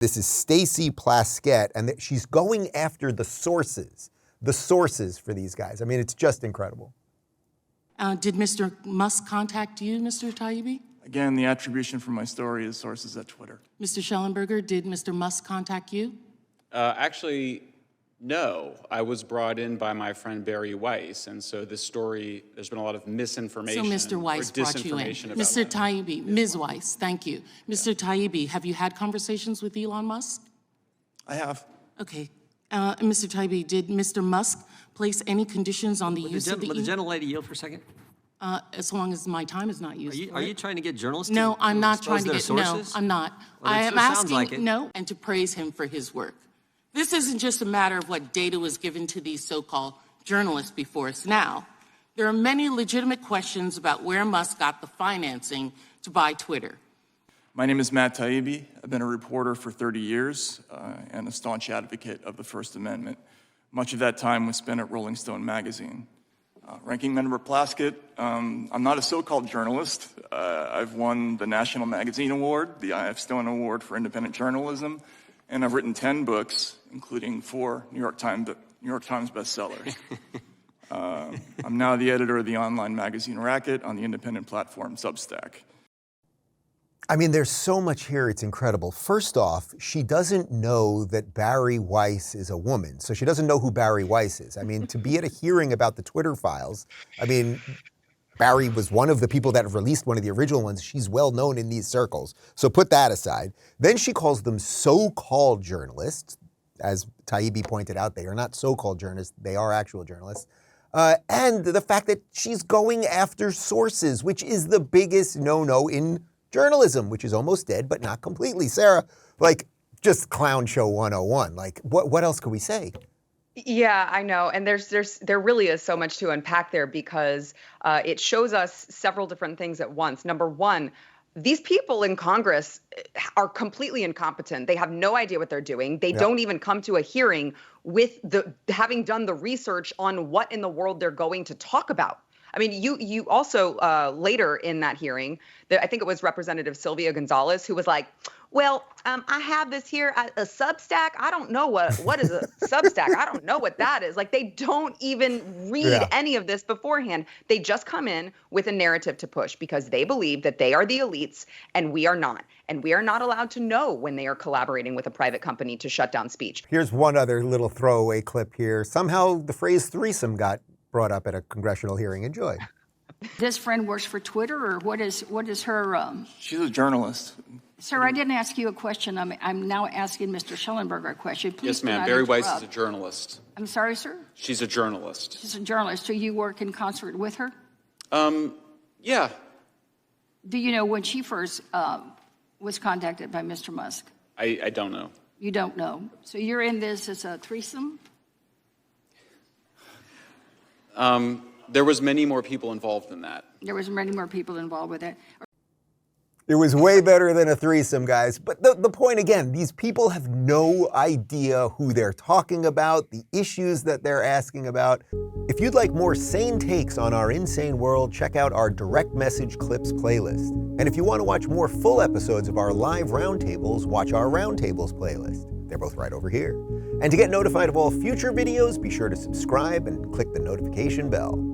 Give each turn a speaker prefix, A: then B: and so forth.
A: This is Stacey Plaskett, and she's going after the sources for these guys. I mean, it's just incredible.
B: Did Mr. Musk contact you, Mr. Taibbi?
C: Again, the attribution for my story is sources at Twitter.
B: Mr. Schellenberger, did Mr. Musk contact you?
D: Actually, no. I was brought in by my friend Barry Weiss, and so this story, there's been a lot of misinformation.
B: So Mr. Weiss brought you in. Mr. Taibbi, Ms. Weiss, thank you. Mr. Taibbi, have you had conversations with Elon Musk?
C: I have.
B: Okay. Mr. Taibbi, did Mr. Musk place any conditions on the use of the
E: Would the gentlelady yield for a second?
B: as long as my time is not used.
E: Are you trying to get journalists
B: No,
E: to
B: I'm not
E: expose
B: trying to
E: their
B: get,
E: sources?
B: no, I'm not.
E: Well,
B: I
E: it
B: am
E: sounds
B: asking,
E: like it.
B: no, and to praise him for his work. This isn't just a matter of what data was given to these so-called journalists before us now. There are many legitimate questions about where Musk got the financing to buy Twitter.
C: My name is Matt Taibbi. I've been a reporter for 30 years and a staunch advocate of the First Amendment. Much of that time was spent at Rolling Stone magazine. Ranking Member Plaskett, I'm not a so-called journalist. I've won the National Magazine Award, the I.F. Stone Award for Independent Journalism, and I've written 10 books, including 4 New York Times bestsellers. I'm now the editor of the online magazine Racket on the independent platform Substack.
A: I mean, there's so much here, it's incredible. First off, she doesn't know that Barry Weiss is a woman, so she doesn't know who Barry Weiss is. I mean, to be at a hearing about the Twitter files, I mean, Barry was one of the people that released one of the original ones. She's well known in these circles, so put that aside. Then she calls them so-called journalists. As Taibbi pointed out, they are not so-called journalists, they are actual journalists. And the fact that she's going after sources, which is the biggest no-no in journalism, which is almost dead, but not completely. Sarah, like, just clown show 101. Like, what else could we say?
F: Yeah, I know. And there really is so much to unpack there because it shows us several different things at once. Number one, these people in Congress are completely incompetent. They have no idea what they're doing. They don't even come to a hearing with having done the research on what in the world they're going to talk about. I mean, you also later in that hearing, I think it was Representative Sara Gonzales who was like, well, I have this here, a Substack. I don't know what is a Substack. I don't know what that is. Like, they don't even read any of this beforehand. They just come in with a narrative to push because they believe that they are the elites and we are not. And we are not allowed to know when they are collaborating with a private company to shut down speech.
A: Here's one other little throwaway clip here. Somehow the phrase threesome got brought up at a congressional hearing. Enjoy.
G: This friend works for Twitter, or what is her?
C: She's a journalist.
G: Sir, I didn't ask you a question. I'm now asking Mr. Schellenberger a question. Please
D: Yes, ma'am. Barry Weiss is a journalist.
G: I'm sorry, sir?
D: She's a journalist.
G: She's a journalist. So you work in concert with her?
D: Yeah.
G: Do you know when she first was contacted by Mr. Musk?
D: I don't know.
G: You don't know. So you're in this as a threesome?
D: There was many more people involved in that.
G: There was many more people involved with it.
A: It was way better than a threesome, guys. But the point again, these people have no idea who they're talking about, the issues that they're asking about. If you'd like more sane takes on our insane world, check out our direct message clips playlist. And if you want to watch more full episodes of our live roundtables, watch our roundtables playlist. They're both right over here. And to get notified of all future videos, be sure to subscribe and click the notification bell.